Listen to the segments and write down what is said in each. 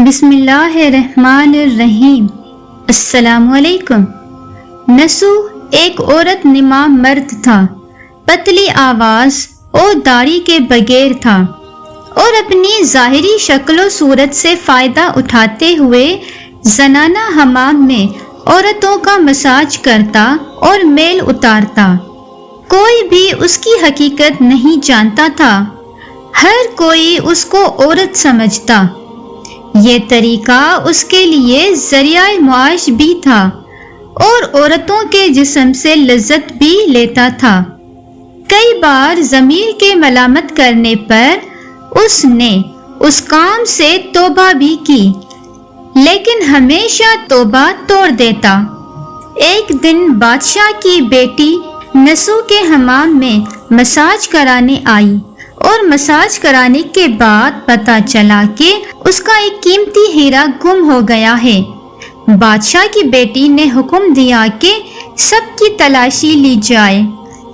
بسم اللہ الرحمن الرحیم۔ السلام علیکم۔ نسو ایک عورت نما مرد تھا، پتلی آواز اور داڑھی کے بغیر تھا اور اپنی ظاہری شکل و صورت سے فائدہ اٹھاتے ہوئے زنانہ حمام میں عورتوں کا مساج کرتا اور میل اتارتا۔ کوئی بھی اس کی حقیقت نہیں جانتا تھا، ہر کوئی اس کو عورت سمجھتا۔ یہ طریقہ اس کے لیے ذریعہ معاش بھی تھا اور عورتوں کے جسم سے لذت بھی لیتا تھا۔ کئی بار ضمیر کے ملامت کرنے پر اس نے اس کام سے توبہ بھی کی، لیکن ہمیشہ توبہ توڑ دیتا۔ ایک دن بادشاہ کی بیٹی نسو کے حمام میں مساج کرانے آئی اور مساج کرانے کے بعد پتہ چلا کہ اس کا ایک قیمتی ہیرا گم ہو گیا ہے۔ بادشاہ کی بیٹی نے حکم دیا کہ سب کی تلاشی لی جائے۔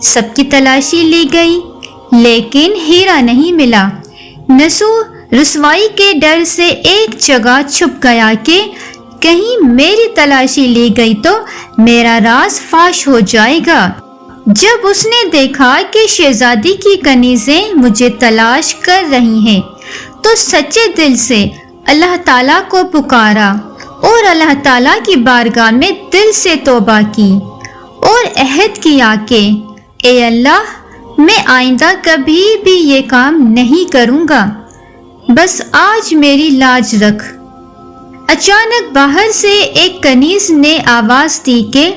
سب کی تلاشی لی گئی، لیکن ہیرا نہیں ملا۔ نسو رسوائی کے ڈر سے ایک جگہ چھپ گیا کہ کہیں میری تلاشی لی گئی تو میرا راز فاش ہو جائے گا۔ جب اس نے دیکھا کہ شہزادی کی کنیزیں مجھے تلاش کر رہی ہیں تو سچے دل سے اللہ تعالیٰ کو پکارا اور اللہ تعالیٰ کی بارگاہ میں دل سے توبہ کی اور عہد کیا کہ اے اللہ، میں آئندہ کبھی بھی یہ کام نہیں کروں گا، بس آج میری لاج رکھ۔ اچانک باہر سے ایک کنیز نے آواز دی کہ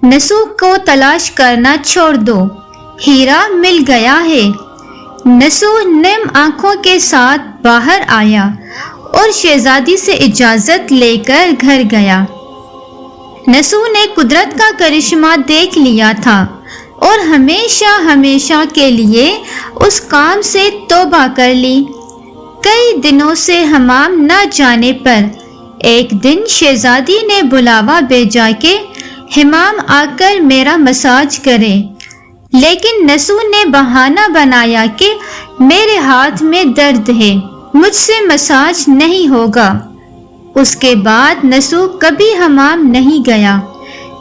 نسو کو تلاش کرنا چھوڑ دو، ہیرا مل گیا ہے۔ نسو نم آنکھوں کے ساتھ باہر آیا اور شہزادی سے اجازت لے کر گھر گیا۔ نسو نے قدرت کا کرشمہ دیکھ لیا تھا اور ہمیشہ کے لیے اس کام سے توبہ کر لی۔ کئی دنوں سے حمام نہ جانے پر ایک دن شہزادی نے بلاوا بھیجا کہ حمام آ کر میرا مساج کرے، لیکن نسو نے بہانہ بنایا کہ میرے ہاتھ میں درد ہے، مجھ سے مساج نہیں ہوگا۔ اس کے بعد نسو کبھی حمام نہیں گیا۔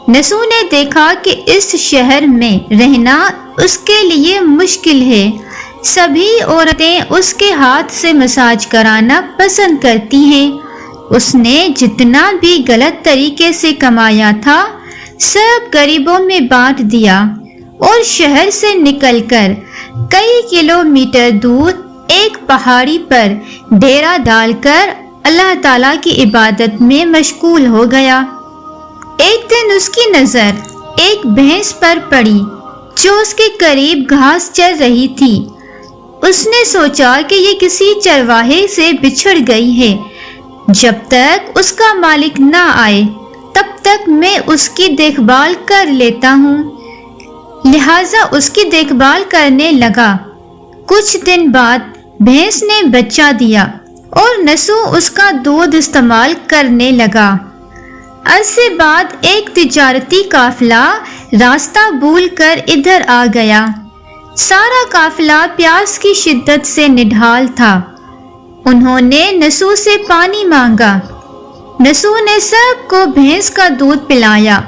نسو نے دیکھا کہ اس شہر میں رہنا اس کے لیے مشکل ہے، سبھی عورتیں اس کے ہاتھ سے مساج کرانا پسند کرتی ہیں۔ اس نے جتنا بھی غلط طریقے سے کمایا تھا سب غریبوں میں بانٹ دیا اور شہر سے نکل کر کئی کلومیٹر دور ایک پہاڑی پر ڈیرا ڈال کر اللہ تعالیٰ کی عبادت میں مشغول ہو گیا۔ ایک دن اس کی نظر ایک بھینس پر پڑی جو اس کے قریب گھاس چر رہی تھی۔ اس نے سوچا کہ یہ کسی چرواہے سے بچھڑ گئی ہے، جب تک اس کا مالک نہ آئے تب تک میں اس کی دیکھ بھال کر لیتا ہوں، لہٰذا اس کی دیکھ بھال کرنے لگا۔ کچھ دن بعد بھینس نے بچہ دیا اور نسو اس کا دودھ استعمال کرنے لگا۔ عرصے بعد ایک تجارتی قافلہ راستہ بھول کر ادھر آ گیا۔ سارا قافلہ پیاس کی شدت سے نڈھال تھا۔ انہوں نے نسو سے پانی مانگا۔ نسو نے سب کو بھینس کا دودھ پلایا۔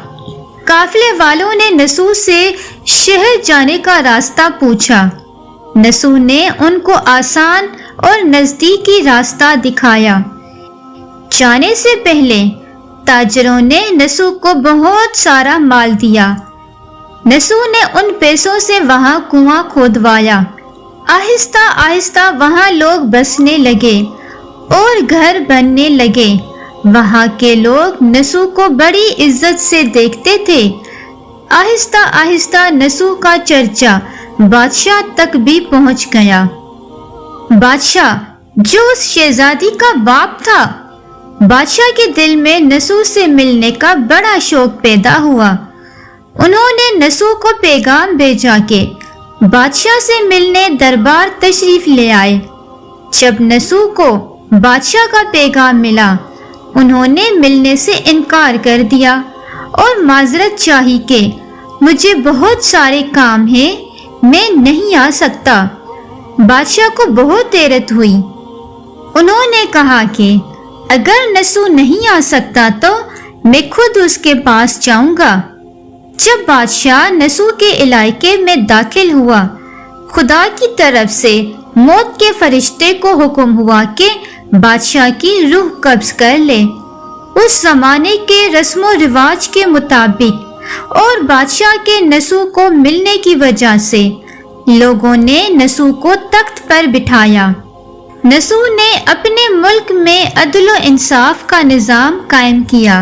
قافلے والوں نے نسو سے شہر جانے کا راستہ پوچھا۔ نسو نے ان کو آسان اور نزدیکی راستہ دکھایا۔ جانے سے پہلے تاجروں نے نسو کو بہت سارا مال دیا۔ نسو نے ان پیسوں سے وہاں کنواں کھودوایا۔ آہستہ آہستہ وہاں لوگ بسنے لگے اور گھر بننے لگے۔ وہاں کے لوگ نسو کو بڑی عزت سے دیکھتے تھے۔ آہستہ آہستہ نسو کا چرچا بادشاہ تک بھی پہنچ گیا۔ بادشاہ، جو اس شہزادی کا باپ تھا، بادشاہ کے دل میں نسو سے ملنے کا بڑا شوق پیدا ہوا۔ انہوں نے نسو کو پیغام بھیجا کہ بادشاہ سے ملنے دربار تشریف لے آئے۔ جب نسو کو بادشاہ کا پیغام ملا، انہوں نے ملنے سے انکار کر دیا اور معذرت چاہی کہ مجھے بہت سارے کام ہیں، میں نہیں آ سکتا۔ بادشاہ کو بہت حیرت ہوئی۔ انہوں نے کہا کہ اگر نسو نہیں آ سکتا تو میں خود اس کے پاس جاؤں گا۔ جب بادشاہ نسو کے علاقے میں داخل ہوا، خدا کی طرف سے موت کے فرشتے کو حکم ہوا کہ بادشاہ کی روح قبض کر لے۔ اس زمانے کے رسم و رواج کے مطابق اور بادشاہ کے نسو کو ملنے کی وجہ سے لوگوں نے نسو کو تخت پر بٹھایا۔ نسو نے اپنے ملک میں عدل و انصاف کا نظام قائم کیا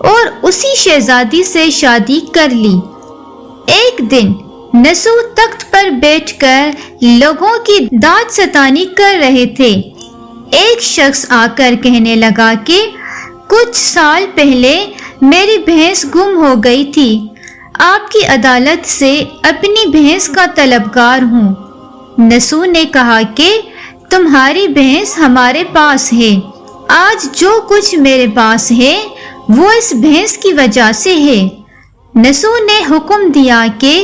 اور اسی شہزادی سے شادی کر لی۔ ایک دن نسو تخت پر بیٹھ کر لوگوں کی داد ستانی کر رہے تھے۔ ایک شخص آ کر کہنے لگا کہ کچھ سال پہلے میری بھینس گم ہو گئی تھی، آپ کی عدالت سے اپنی بھینس کا طلبگار ہوں۔ نسو نے کہا کہ تمہاری بھینس ہمارے پاس ہے، آج جو کچھ میرے پاس ہے وہ اس بھینس کی وجہ سے ہے۔ نسو نے حکم دیا کہ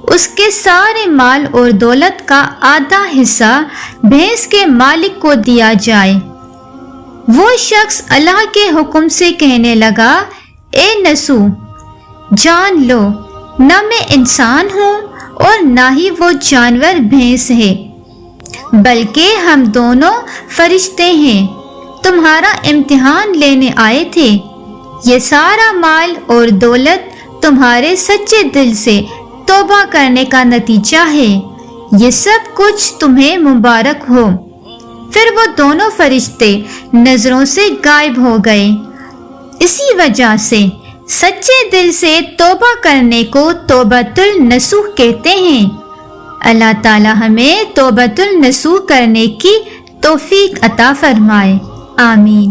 اس کے سارے مال اور دولت کا آدھا حصہ بھینس کے مالک کو دیا جائے۔ وہ شخص اللہ کے حکم سے کہنے لگا، اے نسو، جان لو نہ میں انسان ہوں اور نہ ہی وہ جانور بھینس ہے، بلکہ ہم دونوں فرشتے ہیں، تمہارا امتحان لینے آئے تھے۔ یہ سارا مال اور دولت تمہارے سچے دل سے توبہ کرنے کا نتیجہ ہے، یہ سب کچھ تمہیں مبارک ہو۔ پھر وہ دونوں فرشتے نظروں سے غائب ہو گئے۔ اسی وجہ سے سچے دل سے توبہ کرنے کو توبۃ النصوح کہتے ہیں۔ اللہ تعالی ہمیں توبۃ النصوح کرنے کی توفیق عطا فرمائے، آمین۔